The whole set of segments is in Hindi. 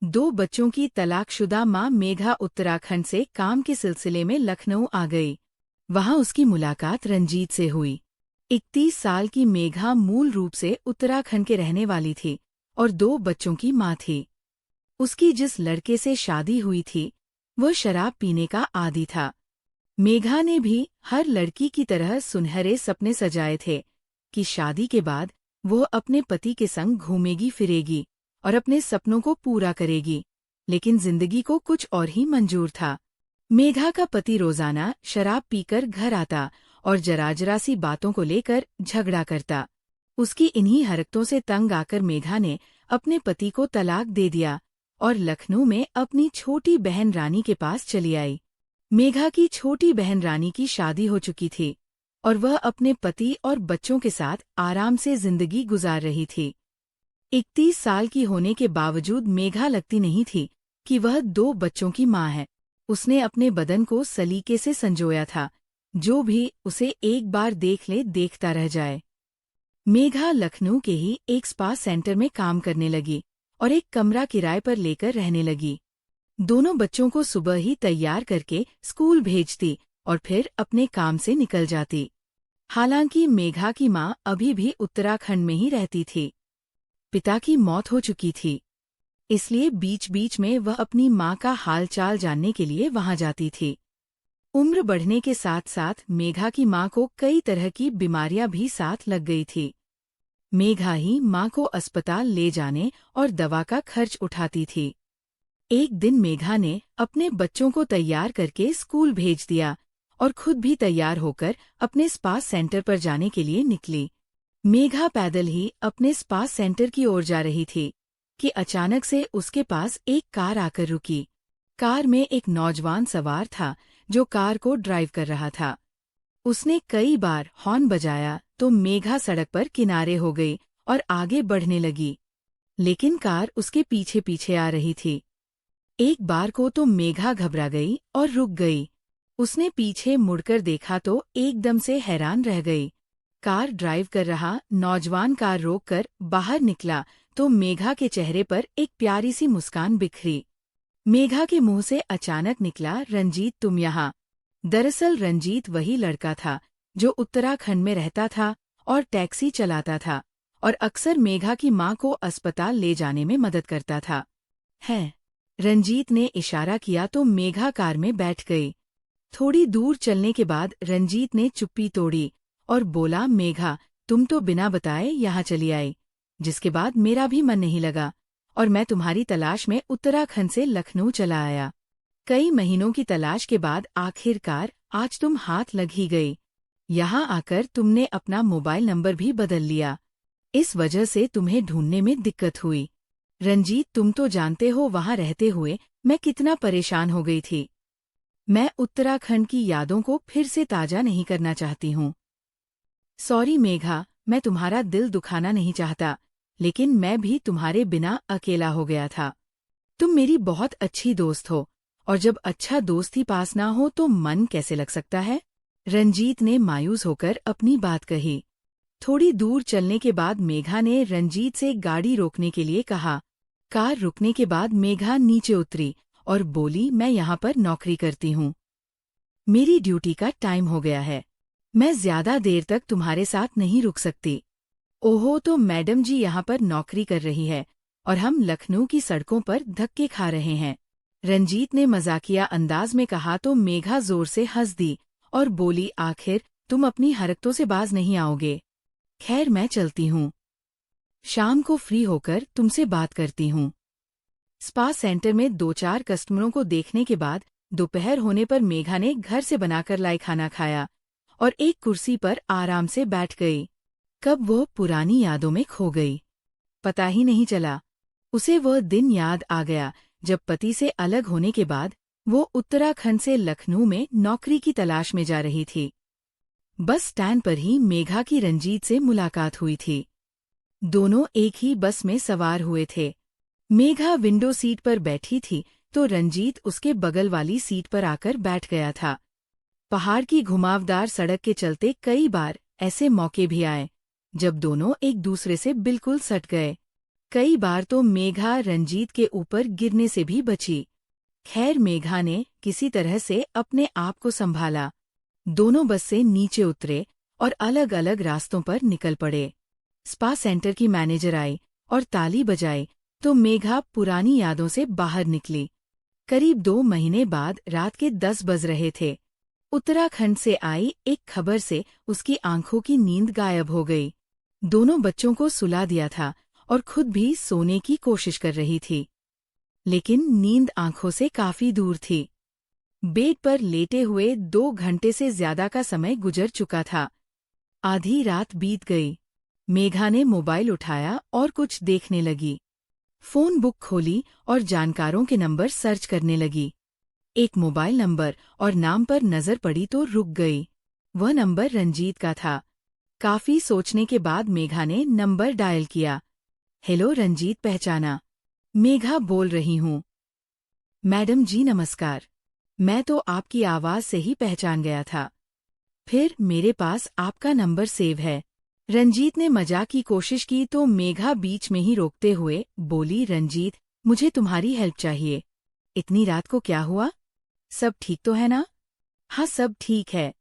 दो बच्चों की तलाकशुदा मां मेघा उत्तराखंड से काम के सिलसिले में लखनऊ आ गई। वहां उसकी मुलाकात रंजीत से हुई। 31 साल की मेघा मूल रूप से उत्तराखंड के रहने वाली थी और दो बच्चों की मां थी। उसकी जिस लड़के से शादी हुई थी वह शराब पीने का आदी था। मेघा ने भी हर लड़की की तरह सुनहरे सपने सजाए थे कि शादी के बाद वो अपने पति के संग घूमेगी फिरेगी और अपने सपनों को पूरा करेगी, लेकिन जिंदगी को कुछ और ही मंजूर था। मेघा का पति रोजाना शराब पीकर घर आता और जरा सी बातों को लेकर झगड़ा करता। उसकी इन्हीं हरकतों से तंग आकर मेघा ने अपने पति को तलाक दे दिया और लखनऊ में अपनी छोटी बहन रानी के पास चली आई। मेघा की छोटी बहन रानी की शादी हो चुकी थी और वह अपने पति और बच्चों के साथ आराम से जिंदगी गुजार रही थी। 31 साल की होने के बावजूद मेघा लगती नहीं थी कि वह दो बच्चों की मां है। उसने अपने बदन को सलीके से संजोया था, जो भी उसे एक बार देख ले देखता रह जाए। मेघा लखनऊ के ही एक स्पा सेंटर में काम करने लगी और एक कमरा किराए पर लेकर रहने लगी। दोनों बच्चों को सुबह ही तैयार करके स्कूल भेजती और फिर अपने काम से निकल जाती। हालांकि मेघा की मां अभी भी उत्तराखंड में ही रहती थी। पिता की मौत हो चुकी थी, इसलिए बीच बीच में वह अपनी मां का हालचाल जानने के लिए वहां जाती थी। उम्र बढ़ने के साथ साथ मेघा की मां को कई तरह की बीमारियां भी साथ लग गई थी। मेघा ही मां को अस्पताल ले जाने और दवा का खर्च उठाती थी। एक दिन मेघा ने अपने बच्चों को तैयार करके स्कूल भेज दिया और खुद भी तैयार होकर अपने स्पा सेंटर पर जाने के लिए निकली। मेघा पैदल ही अपने स्पा सेंटर की ओर जा रही थी कि अचानक से उसके पास एक कार आकर रुकी। कार में एक नौजवान सवार था जो कार को ड्राइव कर रहा था। उसने कई बार हॉर्न बजाया तो मेघा सड़क पर किनारे हो गई और आगे बढ़ने लगी, लेकिन कार उसके पीछे पीछे आ रही थी। एक बार को तो मेघा घबरा गई और रुक गई। उसने पीछे मुड़कर देखा तो एकदम से हैरान रह गई। कार ड्राइव कर रहा नौजवान कार रोककर बाहर निकला तो मेघा के चेहरे पर एक प्यारी सी मुस्कान बिखरी। मेघा के मुंह से अचानक निकला, रंजीत तुम यहाँ। दरअसल रंजीत वही लड़का था जो उत्तराखंड में रहता था और टैक्सी चलाता था और अक्सर मेघा की मां को अस्पताल ले जाने में मदद करता था। है रंजीत ने इशारा किया तो मेघा कार में बैठ गई। थोड़ी दूर चलने के बाद रंजीत ने चुप्पी तोड़ी और बोला, मेघा तुम तो बिना बताए यहाँ चली आई, जिसके बाद मेरा भी मन नहीं लगा और मैं तुम्हारी तलाश में उत्तराखंड से लखनऊ चला आया। कई महीनों की तलाश के बाद आखिरकार आज तुम हाथ लग ही गई। यहाँ आकर तुमने अपना मोबाइल नंबर भी बदल लिया, इस वजह से तुम्हें ढूंढने में दिक्कत हुई। रंजीत तुम तो जानते हो वहाँ रहते हुए मैं कितना परेशान हो गई थी। मैं उत्तराखंड की यादों को फिर से ताजा नहीं करना चाहती हूँ। सॉरी मेघा, मैं तुम्हारा दिल दुखाना नहीं चाहता, लेकिन मैं भी तुम्हारे बिना अकेला हो गया था। तुम मेरी बहुत अच्छी दोस्त हो और जब अच्छा दोस्त ही पास ना हो तो मन कैसे लग सकता है। रंजीत ने मायूस होकर अपनी बात कही। थोड़ी दूर चलने के बाद मेघा ने रंजीत से गाड़ी रोकने के लिए कहा। कार रुकने के बाद मेघा नीचे उतरी और बोली, मैं यहाँ पर नौकरी करती हूँ। मेरी ड्यूटी का टाइम हो गया है, मैं ज्यादा देर तक तुम्हारे साथ नहीं रुक सकती। ओहो, तो मैडम जी यहाँ पर नौकरी कर रही है और हम लखनऊ की सड़कों पर धक्के खा रहे हैं। रंजीत ने मजाकिया अंदाज में कहा तो मेघा जोर से हंस दी और बोली, आखिर तुम अपनी हरकतों से बाज नहीं आओगे। खैर मैं चलती हूँ, शाम को फ्री होकर तुमसे बात करती हूँ। स्पा सेंटर में 2-4 कस्टमरों को देखने के बाद दोपहर होने पर मेघा ने घर से बनाकर लाई खाना खाया और एक कुर्सी पर आराम से बैठ गई। कब वो पुरानी यादों में खो गई, पता ही नहीं चला। उसे वह दिन याद आ गया जब पति से अलग होने के बाद वो उत्तराखंड से लखनऊ में नौकरी की तलाश में जा रही थी। बस स्टैंड पर ही मेघा की रंजीत से मुलाकात हुई थी। दोनों एक ही बस में सवार हुए थे। मेघा विंडो सीट पर बैठी थी तो रंजीत उसके बगल वाली सीट पर आकर बैठ गया था। पहाड़ की घुमावदार सड़क के चलते कई बार ऐसे मौके भी आए जब दोनों एक दूसरे से बिल्कुल सट गए। कई बार तो मेघा रंजीत के ऊपर गिरने से भी बची। खैर मेघा ने किसी तरह से अपने आप को संभाला। दोनों बस से नीचे उतरे और अलग अलग रास्तों पर निकल पड़े। स्पा सेंटर की मैनेजर आई और ताली बजाई तो मेघा पुरानी यादों से बाहर निकली। करीब 2 महीने बाद रात के 10 बज रहे थे। उत्तराखंड से आई एक खबर से उसकी आंखों की नींद गायब हो गई। दोनों बच्चों को सुला दिया था और खुद भी सोने की कोशिश कर रही थी, लेकिन नींद आंखों से काफी दूर थी। बेड पर लेटे हुए 2 घंटे से ज्यादा का समय गुजर चुका था। आधी रात बीत गई। मेघा ने मोबाइल उठाया और कुछ देखने लगी। फोन बुक खोली और जानकारों के नंबर सर्च करने लगी। एक मोबाइल नंबर और नाम पर नजर पड़ी तो रुक गई। वह नंबर रंजीत का था। काफी सोचने के बाद मेघा ने नंबर डायल किया। हेलो रंजीत पहचाना। मेघा बोल रही हूँ। मैडम जी नमस्कार। मैं तो आपकी आवाज से ही पहचान गया था। फिर मेरे पास आपका नंबर सेव है। रंजीत ने मजाक की कोशिश की तो मेघा बीच में ही रोकते हुए बोली, रंजीत मुझे तुम्हारी हेल्प चाहिए। इतनी रात को क्या हुआ? सब ठीक तो है ना? हाँ सब ठीक है।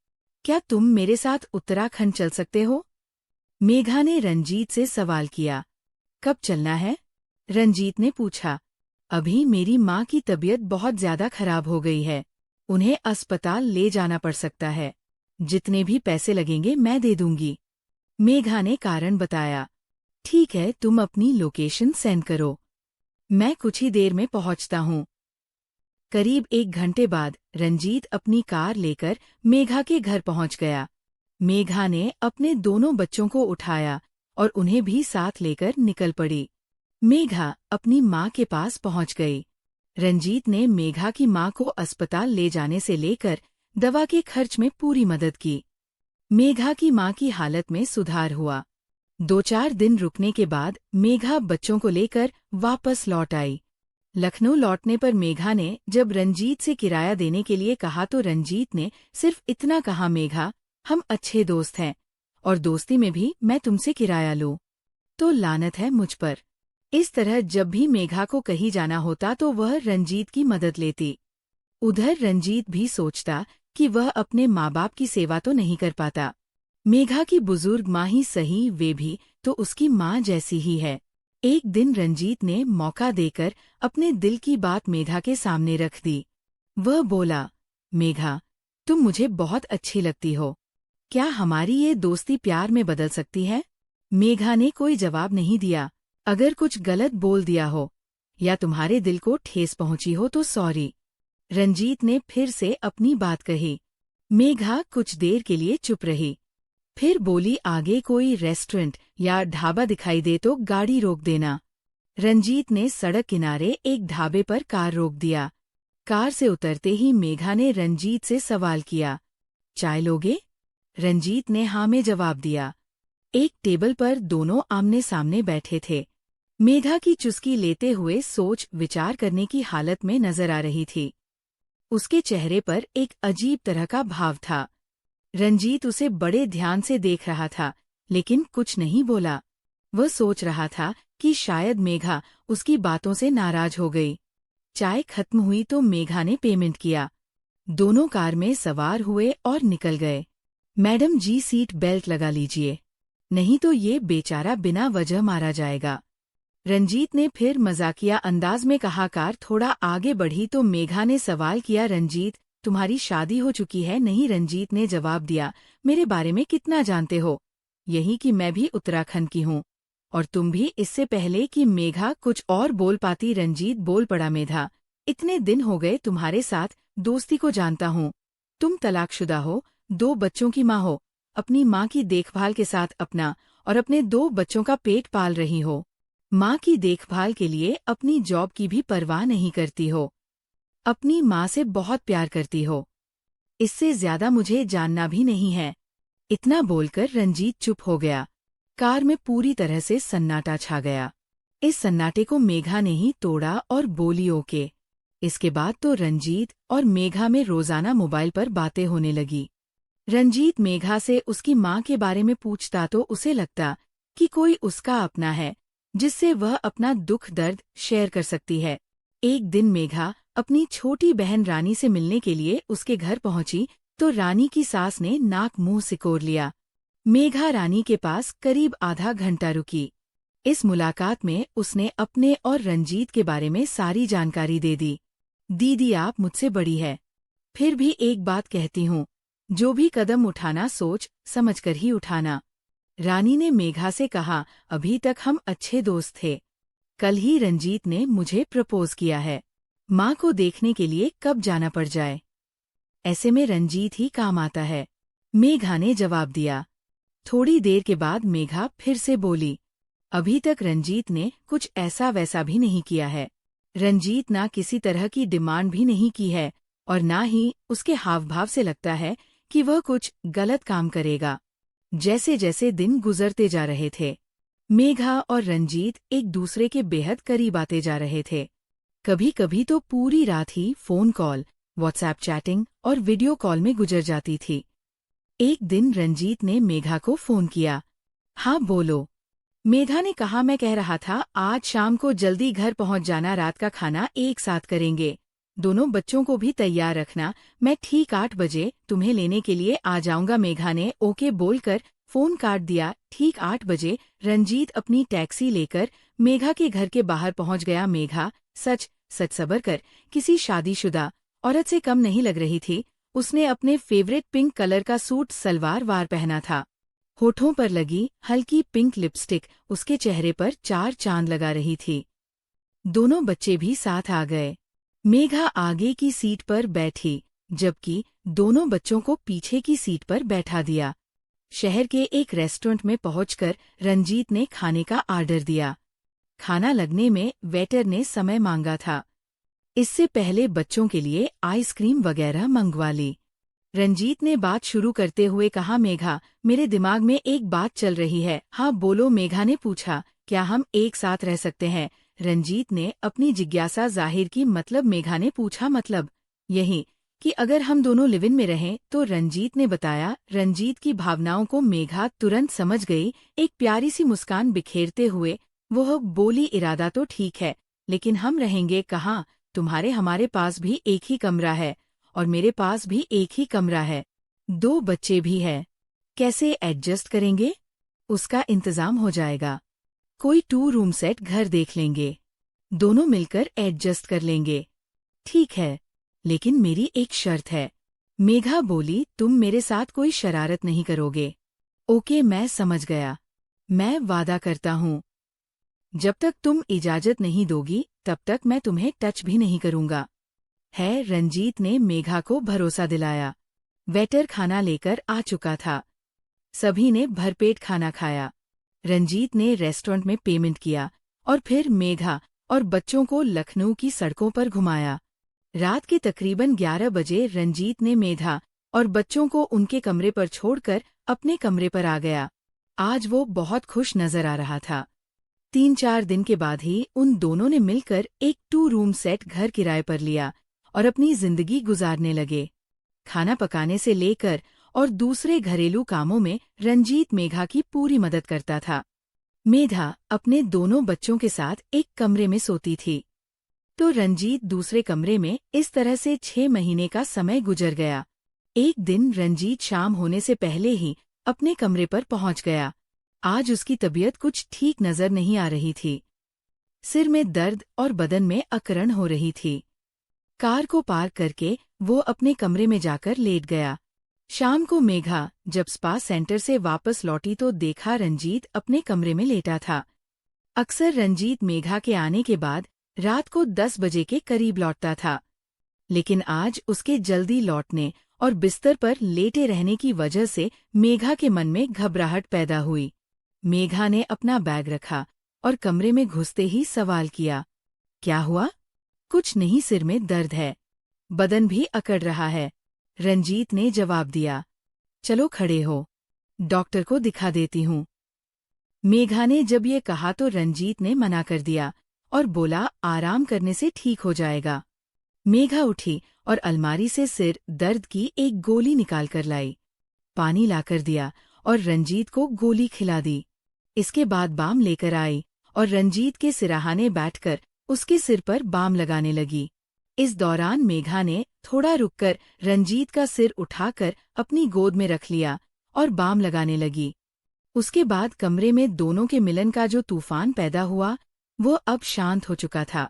क्या तुम मेरे साथ उत्तराखंड चल सकते हो? मेघा ने रंजीत से सवाल किया। कब चलना है? रंजीत ने पूछा। अभी मेरी माँ की तबीयत बहुत ज्यादा खराब हो गई है। उन्हें अस्पताल ले जाना पड़ सकता है। जितने भी पैसे लगेंगे मैं दे दूंगी। मेघा ने कारण बताया। ठीक है, तुम अपनी लोकेशन सेंड करो। मैं कुछ ही देर में पहुंचता हूँ। करीब 1 घंटे बाद रंजीत अपनी कार लेकर मेघा के घर पहुंच गया। मेघा ने अपने दोनों बच्चों को उठाया और उन्हें भी साथ लेकर निकल पड़ी। मेघा अपनी माँ के पास पहुंच गई। रंजीत ने मेघा की माँ को अस्पताल ले जाने से लेकर दवा के खर्च में पूरी मदद की। मेघा की माँ की हालत में सुधार हुआ। 2-4 दिन रुकने के बाद मेघा बच्चों को लेकर वापस लौट आई। लखनऊ लौटने पर मेघा ने जब रंजीत से किराया देने के लिए कहा तो रंजीत ने सिर्फ इतना कहा, मेघा हम अच्छे दोस्त हैं और दोस्ती में भी मैं तुमसे किराया लूं तो लानत है मुझ पर। इस तरह जब भी मेघा को कहीं जाना होता तो वह रंजीत की मदद लेती। उधर रंजीत भी सोचता कि वह अपने माँ बाप की सेवा तो नहीं कर पाता। मेघा की बुजुर्ग माँ ही सही, वे भी तो उसकी माँ जैसी ही है। एक दिन रंजीत ने मौका देकर अपने दिल की बात मेघा के सामने रख दी। वह बोला, मेघा तुम मुझे बहुत अच्छी लगती हो। क्या हमारी ये दोस्ती प्यार में बदल सकती है? मेघा ने कोई जवाब नहीं दिया। अगर कुछ गलत बोल दिया हो या तुम्हारे दिल को ठेस पहुंची हो तो सॉरी। रंजीत ने फिर से अपनी बात कही। मेघा कुछ देर के लिए चुप रही। फिर बोली, आगे कोई रेस्टोरेंट या ढाबा दिखाई दे तो गाड़ी रोक देना। रंजीत ने सड़क किनारे एक ढाबे पर कार रोक दिया। कार से उतरते ही मेघा ने रंजीत से सवाल किया, चाय लोगे? रंजीत ने हाँ में जवाब दिया। एक टेबल पर दोनों आमने सामने बैठे थे। मेघा की चुस्की लेते हुए सोच विचार करने की हालत में नजर आ रही थी। उसके चेहरे पर एक अजीब तरह का भाव था। रंजीत उसे बड़े ध्यान से देख रहा था, लेकिन कुछ नहीं बोला। वह सोच रहा था कि शायद मेघा उसकी बातों से नाराज हो गई। चाय खत्म हुई तो मेघा ने पेमेंट किया। दोनों कार में सवार हुए और निकल गए। मैडम जी सीट बेल्ट लगा लीजिए, नहीं तो ये बेचारा बिना वजह मारा जाएगा। रंजीत ने फिर मजाकिया अंदाज में कहा। कार थोड़ा आगे बढ़ी तो मेघा ने सवाल किया, रंजीत तुम्हारी शादी हो चुकी है? नहीं, रंजीत ने जवाब दिया। मेरे बारे में कितना जानते हो? यही कि मैं भी उत्तराखंड की हूँ और तुम भी। इससे पहले कि मेघा कुछ और बोल पाती रंजीत बोल पड़ा, मेघा इतने दिन हो गए तुम्हारे साथ दोस्ती को जानता हूँ। तुम तलाकशुदा हो, 2 बच्चों की माँ हो, अपनी माँ की देखभाल के साथ अपना और अपने 2 बच्चों का पेट पाल रही हो। माँ की देखभाल के लिए अपनी जॉब की भी परवाह नहीं करती हो। अपनी माँ से बहुत प्यार करती हो। इससे ज्यादा मुझे जानना भी नहीं है। इतना बोलकर रंजीत चुप हो गया। कार में पूरी तरह से सन्नाटा छा गया। इस सन्नाटे को मेघा ने ही तोड़ा और बोली, ओके। इसके बाद तो रंजीत और मेघा में रोजाना मोबाइल पर बातें होने लगी। रंजीत मेघा से उसकी माँ के बारे में पूछता तो उसे लगता कि कोई उसका अपना है जिससे वह अपना दुख दर्द शेयर कर सकती है। एक दिन मेघा अपनी छोटी बहन रानी से मिलने के लिए उसके घर पहुंची तो रानी की सास ने नाक मुंह सिकोड़ लिया। मेघा रानी के पास करीब आधा घंटा रुकी। इस मुलाकात में उसने अपने और रंजीत के बारे में सारी जानकारी दे दी। दीदी, आप मुझसे बड़ी है, फिर भी एक बात कहती हूँ, जो भी कदम उठाना सोच समझकर ही उठाना। रानी ने मेघा से कहा, अभी तक हम अच्छे दोस्त थे, कल ही रंजीत ने मुझे प्रपोज किया है। माँ को देखने के लिए कब जाना पड़ जाए, ऐसे में रंजीत ही काम आता है। मेघा ने जवाब दिया। थोड़ी देर के बाद मेघा फिर से बोली, अभी तक रंजीत ने कुछ ऐसा वैसा भी नहीं किया है। रंजीत ना किसी तरह की डिमांड भी नहीं की है और ना ही उसके हाव भाव से लगता है कि वह कुछ गलत काम करेगा। जैसे जैसे दिन गुजरते जा रहे थे, मेघा और रंजीत एक दूसरे के बेहद करीब आते जा रहे थे। कभी कभी तो पूरी रात ही फोन कॉल, व्हाट्सएप चैटिंग और वीडियो कॉल में गुजर जाती थी। एक दिन रंजीत ने मेघा को फोन किया। हाँ बोलो। मेघा ने कहा, मैं कह रहा था आज शाम को जल्दी घर पहुंच जाना, रात का खाना एक साथ करेंगे। दोनों बच्चों को भी तैयार रखना, मैं ठीक 8 बजे तुम्हें लेने के लिए आ जाऊंगा। मेघा ने ओके बोलकर फोन काट दिया। ठीक 8 बजे रंजीत अपनी टैक्सी लेकर मेघा के घर के बाहर पहुंच गया। मेघा सच सबर कर किसी शादीशुदा औरत से कम नहीं लग रही थी। उसने अपने फेवरेट पिंक कलर का सूट सलवार वार पहना था। होठों पर लगी हल्की पिंक लिपस्टिक उसके चेहरे पर 4 चांद लगा रही थी। दोनों बच्चे भी साथ आ गए। मेघा आगे की सीट पर बैठी, जबकि दोनों बच्चों को पीछे की सीट पर बैठा दिया। शहर के एक रेस्टोरेंट में पहुंचकर रंजीत ने खाने का आर्डर दिया। खाना लगने में वेटर ने समय मांगा था। इससे पहले बच्चों के लिए आइसक्रीम वगैरह मंगवा ली। रंजीत ने बात शुरू करते हुए कहा, मेघा, मेरे दिमाग में एक बात चल रही है। हाँ बोलो, मेघा ने पूछा, क्या हम एक साथ रह सकते हैं? रंजीत ने अपनी जिज्ञासा जाहिर की। मतलब? मेघा ने पूछा। मतलब यही कि अगर हम दोनों लिव इन में रहें तो। रंजीत ने बताया। रंजीत की भावनाओं को मेघा तुरंत समझ गई। एक प्यारी सी मुस्कान बिखेरते हुए वह बोली, इरादा तो ठीक है, लेकिन हम रहेंगे कहाँ? तुम्हारे हमारे पास भी एक ही कमरा है और मेरे पास भी एक ही कमरा है। 2 बच्चे भी हैं, कैसे एडजस्ट करेंगे? उसका इंतजाम हो जाएगा। कोई 2 रूम सेट घर देख लेंगे, दोनों मिलकर एडजस्ट कर लेंगे। ठीक है, लेकिन मेरी एक शर्त है। मेघा बोली, तुम मेरे साथ कोई शरारत नहीं करोगे? ओके, मैं समझ गया। मैं वादा करता हूँ, जब तक तुम इजाजत नहीं दोगी तब तक मैं तुम्हें टच भी नहीं करूंगा। है, रंजीत ने मेघा को भरोसा दिलाया। वेटर खाना लेकर आ चुका था। सभी ने भरपेट खाना खाया। रंजीत ने रेस्टोरेंट में पेमेंट किया और फिर मेघा और बच्चों को लखनऊ की सड़कों पर घुमाया। रात के तकरीबन 11 बजे रंजीत ने मेघा और बच्चों को उनके कमरे पर छोड़कर अपने कमरे पर आ गया। आज वो बहुत खुश नजर आ रहा था। 3-4 दिन के बाद ही उन दोनों ने मिलकर एक 2 रूम सेट घर किराए पर लिया और अपनी जिंदगी गुजारने लगे। खाना पकाने से लेकर और दूसरे घरेलू कामों में रंजीत मेघा की पूरी मदद करता था। मेघा अपने दोनों बच्चों के साथ एक कमरे में सोती थी, तो रंजीत दूसरे कमरे में। इस तरह से 6 महीने का समय गुजर गया। एक दिन रंजीत शाम होने से पहले ही अपने कमरे पर पहुंच गया। आज उसकी तबीयत कुछ ठीक नजर नहीं आ रही थी। सिर में दर्द और बदन में अकड़न हो रही थी। कार को पार्क करके वो अपने कमरे में जाकर लेट गया। शाम को मेघा जब स्पा सेंटर से वापस लौटी तो देखा रंजीत अपने कमरे में लेटा था। अक्सर रंजीत मेघा के आने के बाद रात को 10 बजे के करीब लौटता था, लेकिन आज उसके जल्दी लौटने और बिस्तर पर लेटे रहने की वजह से मेघा के मन में घबराहट पैदा हुई। मेघा ने अपना बैग रखा और कमरे में घुसते ही सवाल किया, क्या हुआ? कुछ नहीं, सिर में दर्द है, बदन भी अकड़ रहा है। रंजीत ने जवाब दिया, चलो खड़े हो, डॉक्टर को दिखा देती हूँ। मेघा ने जब ये कहा तो रंजीत ने मना कर दिया और बोला, आराम करने से ठीक हो जाएगा। मेघा उठी और अलमारी से सिर दर्द की एक गोली निकाल कर लाई। पानी लाकर दिया और रंजीत को गोली खिला दी। इसके बाद बाम लेकर आई और रंजीत के सिराहाने बैठकर उसके सिर पर बाम लगाने लगी। इस दौरान मेघा ने थोड़ा रुककर रंजीत का सिर उठाकर अपनी गोद में रख लिया और बाम लगाने लगी। उसके बाद कमरे में दोनों के मिलन का जो तूफान पैदा हुआ वो अब शांत हो चुका था।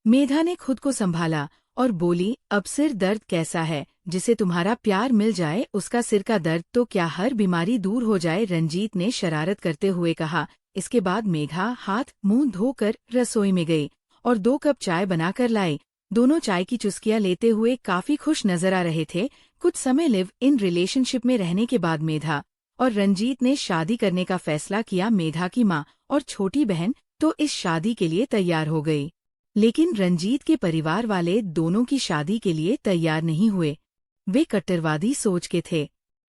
मेघा ने खुद को संभाला और बोली, अब सिर दर्द कैसा है? जिसे तुम्हारा प्यार मिल जाए उसका सिर का दर्द तो क्या हर बीमारी दूर हो जाए? रंजीत ने शरारत करते हुए कहा। इसके बाद मेघा हाथ मुंह धोकर रसोई में गई और 2 कप चाय बनाकर लाई। दोनों चाय की चुस्कियां लेते हुए काफी खुश नजर आ रहे थे। कुछ समय लिव इन रिलेशनशिप में रहने के बाद मेघा और रंजीत ने शादी करने का फैसला किया। मेघा की माँ और छोटी बहन तो इस शादी के लिए तैयार हो गई, लेकिन रंजीत के परिवार वाले दोनों की शादी के लिए तैयार नहीं हुए। वे कट्टरवादी सोच के थे।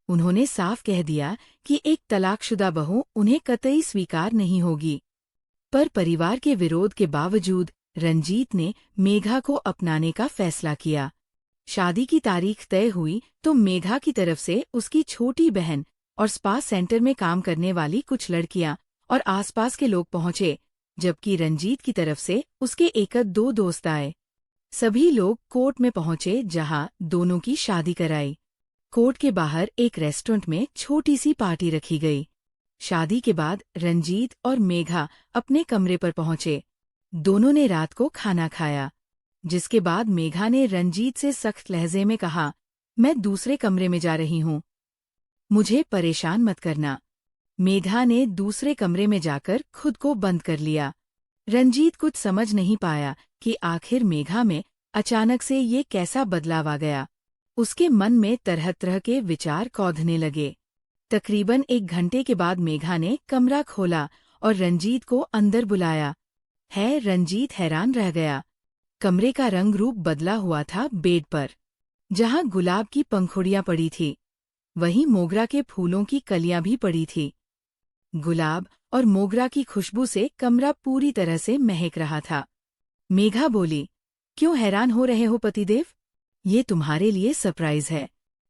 उन्होंने साफ कह दिया कि एक तलाकशुदा बहू उन्हें कतई स्वीकार नहीं होगी। पर परिवार के विरोध के बावजूद रंजीत ने मेघा को अपनाने का फैसला किया। शादी की तारीख तय हुई तो मेघा की तरफ से उसकी छोटी बहन और स्पा सेंटर में काम करने वाली कुछ लड़कियां और आसपास के लोग पहुंचे, जबकि रंजीत की तरफ से उसके 1-2 दोस्त आए। सभी लोग कोर्ट में पहुंचे जहां दोनों की शादी कराई। कोर्ट के बाहर एक रेस्टोरेंट में छोटी सी पार्टी रखी गई। शादी के बाद रंजीत और मेघा अपने कमरे पर पहुंचे। दोनों ने रात को खाना खाया, जिसके बाद मेघा ने रंजीत से सख्त लहजे में कहा, मैं दूसरे कमरे में जा रही हूं, मुझे परेशान मत करना। मेघा ने दूसरे कमरे में जाकर खुद को बंद कर लिया। रंजीत कुछ समझ नहीं पाया कि आखिर मेघा में अचानक से ये कैसा बदलाव आ गया। उसके मन में तरह तरह के विचार कौंधने लगे। तकरीबन 1 घंटे के बाद मेघा ने कमरा खोला और रंजीत को अंदर बुलाया। रंजीत हैरान रह गया। कमरे का रंग रूप बदला हुआ था। बेड पर जहां गुलाब की पंखुड़ियां पड़ी थी, वहीं मोगरा के फूलों की कलियां भी पड़ी थी। गुलाब और मोगरा की खुशबू से कमरा पूरी तरह से महक रहा था। मेघा बोली, क्यों हैरान हो रहे हो पतिदेव? ये तुम्हारे लिए सरप्राइज है।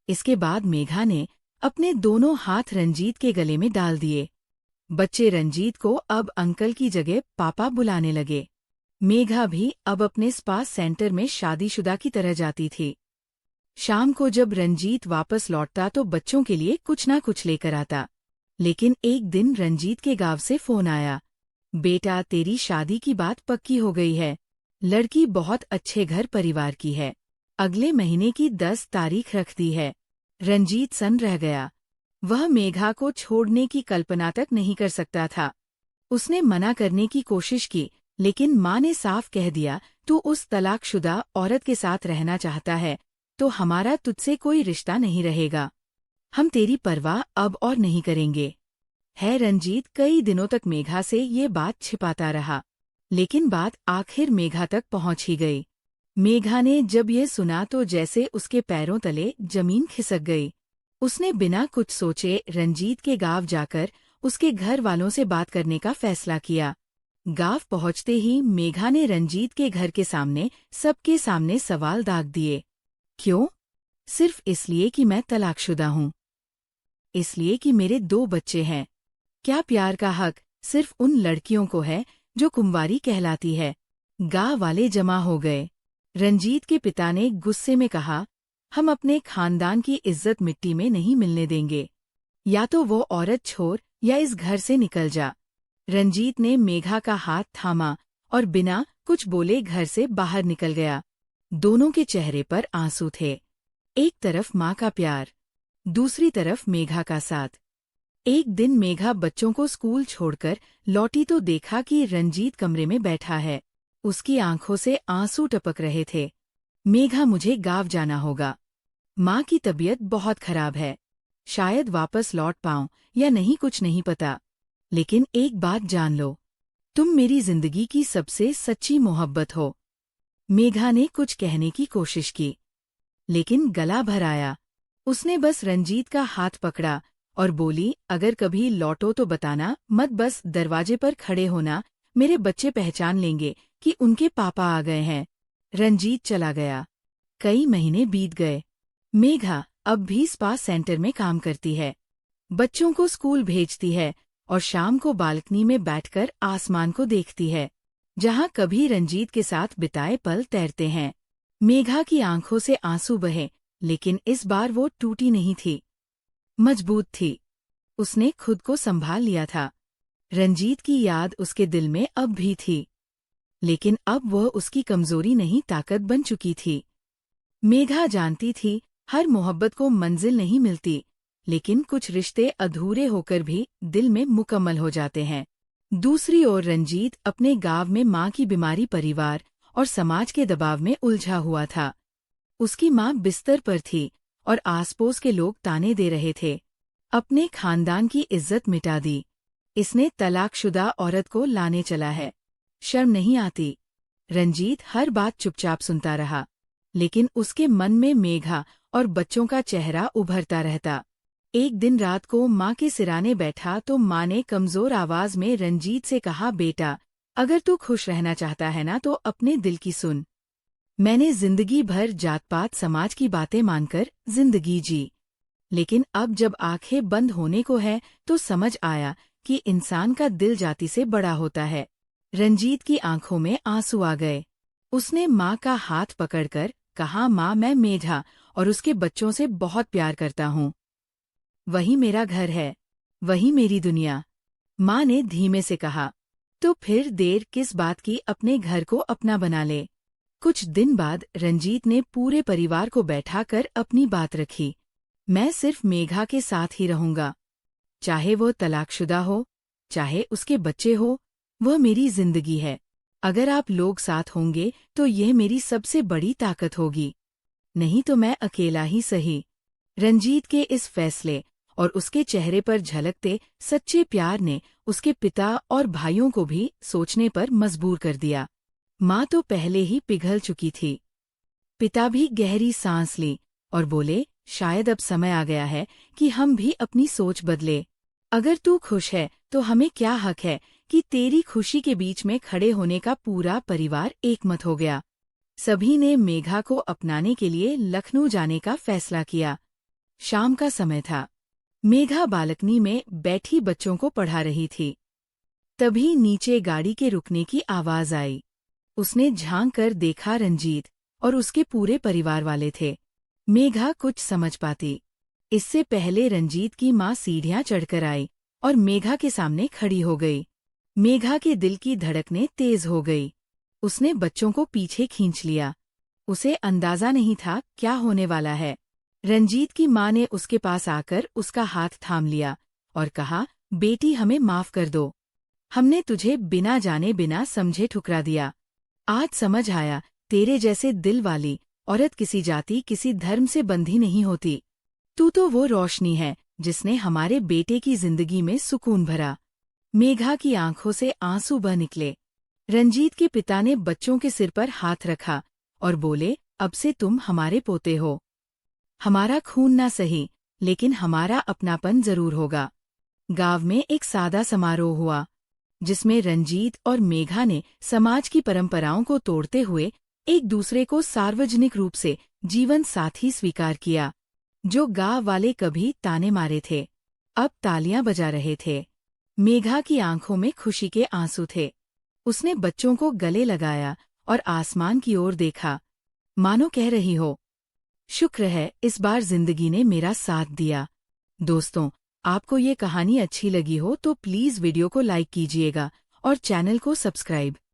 इसके बाद मेघा ने अपने दोनों हाथ रंजीत के गले में डाल दिए। बच्चे रंजीत को अब अंकल की जगह पापा बुलाने लगे। मेघा भी अब अपने स्पा सेंटर में शादीशुदा की तरह जाती थी। शाम को जब रंजीत वापस लौटता तो बच्चों के लिए कुछ ना कुछ लेकर आता। लेकिन एक दिन रंजीत के गांव से फोन आया, बेटा तेरी शादी की बात पक्की हो गई है। लड़की बहुत अच्छे घर परिवार की है। अगले महीने की 10 तारीख रख दी है। रंजीत सन्न रह गया। वह मेघा को छोड़ने की कल्पना तक नहीं कर सकता था। उसने मना करने की कोशिश की, लेकिन माँ ने साफ कह दिया, तू उस तलाकशुदा औरत के साथ रहना चाहता है तो हमारा तुझसे कोई रिश्ता नहीं रहेगा। हम तेरी परवाह अब और नहीं करेंगे। रंजीत कई दिनों तक मेघा से ये बात छिपाता रहा, लेकिन बात आखिर मेघा तक पहुंच ही गई। मेघा ने जब ये सुना तो जैसे उसके पैरों तले जमीन खिसक गई। उसने बिना कुछ सोचे रंजीत के गांव जाकर उसके घर वालों से बात करने का फैसला किया। गांव पहुंचते ही मेघा ने रंजीत के घर के सामने सबके सामने सवाल दाग दिए। क्यों? सिर्फ इसलिए कि मैं तलाकशुदा हूँ? इसलिए कि मेरे 2 बच्चे हैं? क्या प्यार का हक सिर्फ उन लड़कियों को है जो कुंवारी कहलाती है? गांव वाले जमा हो गए। रंजीत के पिता ने गुस्से में कहा, हम अपने खानदान की इज्जत मिट्टी में नहीं मिलने देंगे। या तो वो औरत छोड़ या इस घर से निकल जा। रंजीत ने मेघा का हाथ थामा और बिना कुछ बोले घर से बाहर निकल गया। दोनों के चेहरे पर आंसू थे। एक तरफ माँ का प्यार, दूसरी तरफ मेघा का साथ। एक दिन मेघा बच्चों को स्कूल छोड़कर लौटी तो देखा कि रंजीत कमरे में बैठा है। उसकी आंखों से आंसू टपक रहे थे। मेघा, मुझे गांव जाना होगा। माँ की तबीयत बहुत खराब है। शायद वापस लौट पाऊं या नहीं, कुछ नहीं पता। लेकिन एक बात जान लो, तुम मेरी जिंदगी की सबसे सच्ची मोहब्बत हो। मेघा ने कुछ कहने की कोशिश की, लेकिन गला भर आया। उसने बस रंजीत का हाथ पकड़ा और बोली, अगर कभी लौटो तो बताना मत, बस दरवाजे पर खड़े होना। मेरे बच्चे पहचान लेंगे कि उनके पापा आ गए हैं। रंजीत चला गया। कई महीने बीत गए। मेघा अब भी स्पा सेंटर में काम करती है। बच्चों को स्कूल भेजती है और शाम को बालकनी में बैठकर आसमान को देखती है, जहाँ कभी रंजीत के साथ बिताए पल तैरते हैं। मेघा की आंखों से आंसू बहे, लेकिन इस बार वो टूटी नहीं थी, मजबूत थी। उसने खुद को संभाल लिया था। रंजीत की याद उसके दिल में अब भी थी, लेकिन अब वह उसकी कमजोरी नहीं, ताकत बन चुकी थी। मेघा जानती थी, हर मोहब्बत को मंजिल नहीं मिलती, लेकिन कुछ रिश्ते अधूरे होकर भी दिल में मुकम्मल हो जाते हैं। दूसरी ओर रंजीत अपने गांव में मां की बीमारी, परिवार और समाज के दबाव में उलझा हुआ था। उसकी मां बिस्तर पर थी और आसपास के लोग ताने दे रहे थे। अपने खानदान की इज्जत मिटा दी। इसने तलाकशुदा औरत को लाने चला है, शर्म नहीं आती? रंजीत हर बात चुपचाप सुनता रहा, लेकिन उसके मन में मेघा और बच्चों का चेहरा उभरता रहता। एक दिन रात को माँ के सिराने बैठा तो माँ ने कमजोर आवाज में रंजीत से कहा, बेटा, अगर तू खुश रहना चाहता है ना तो अपने दिल की सुन। मैंने जिंदगी भर जात-पात समाज की बातें मानकर जिंदगी जी, लेकिन अब जब आंखें बंद होने को है तो समझ आया कि इंसान का दिल जाति से बड़ा होता है। रंजीत की आंखों में आंसू आ गए। उसने माँ का हाथ पकड़कर कहा, माँ, मैं मेघा और उसके बच्चों से बहुत प्यार करता हूँ। वही मेरा घर है, वही मेरी दुनिया। माँ ने धीमे से कहा, तो फिर देर किस बात की, अपने घर को अपना बना ले। कुछ दिन बाद रंजीत ने पूरे परिवार को बैठाकर अपनी बात रखी। मैं सिर्फ मेघा के साथ ही रहूंगा, चाहे वो तलाकशुदा हो, चाहे उसके बच्चे हो, वह मेरी जिंदगी है। अगर आप लोग साथ होंगे तो यह मेरी सबसे बड़ी ताकत होगी, नहीं तो मैं अकेला ही सही। रंजीत के इस फैसले और उसके चेहरे पर झलकते सच्चे प्यार ने उसके पिता और भाइयों को भी सोचने पर मजबूर कर दिया। माँ तो पहले ही पिघल चुकी थी। पिता भी गहरी सांस ली और बोले, शायद अब समय आ गया है कि हम भी अपनी सोच बदले। अगर तू खुश है तो हमें क्या हक है कि तेरी खुशी के बीच में खड़े होने का? पूरा परिवार एकमत हो गया। सभी ने मेघा को अपनाने के लिए लखनऊ जाने का फैसला किया। शाम का समय था। मेघा बालकनी में बैठी बच्चों को पढ़ा रही थी। तभी नीचे गाड़ी के रुकने की आवाज आई। उसने झांक कर देखा, रंजीत और उसके पूरे परिवार वाले थे। मेघा कुछ समझ पाती इससे पहले रंजीत की माँ सीढ़ियां चढ़कर आई और मेघा के सामने खड़ी हो गई। मेघा के दिल की धड़कनें तेज हो गई। उसने बच्चों को पीछे खींच लिया। उसे अंदाजा नहीं था क्या होने वाला है। रंजीत की माँ ने उसके पास आकर उसका हाथ थाम लिया और कहा, बेटी, हमें माफ कर दो। हमने तुझे बिना जाने बिना समझे ठुकरा दिया। आज समझ आया, तेरे जैसे दिल वाली औरत किसी जाति, किसी धर्म से बंधी नहीं होती। तू तो वो रोशनी है जिसने हमारे बेटे की जिंदगी में सुकून भरा। मेघा की आंखों से आंसू बह निकले। रंजीत के पिता ने बच्चों के सिर पर हाथ रखा और बोले, अब से तुम हमारे पोते हो। हमारा खून ना सही, लेकिन हमारा अपनापन जरूर होगा। गांव में एक सादा समारोह हुआ, जिसमें रंजीत और मेघा ने समाज की परंपराओं को तोड़ते हुए एक दूसरे को सार्वजनिक रूप से जीवन साथी स्वीकार किया। जो गांव वाले कभी ताने मारे थे, अब तालियां बजा रहे थे। मेघा की आंखों में खुशी के आंसू थे। उसने बच्चों को गले लगाया और आसमान की ओर देखा, मानो कह रही हो, शुक्र है इस बार जिंदगी ने मेरा साथ दिया। दोस्तों, आपको ये कहानी अच्छी लगी हो तो प्लीज वीडियो को लाइक कीजिएगा और चैनल को सब्सक्राइब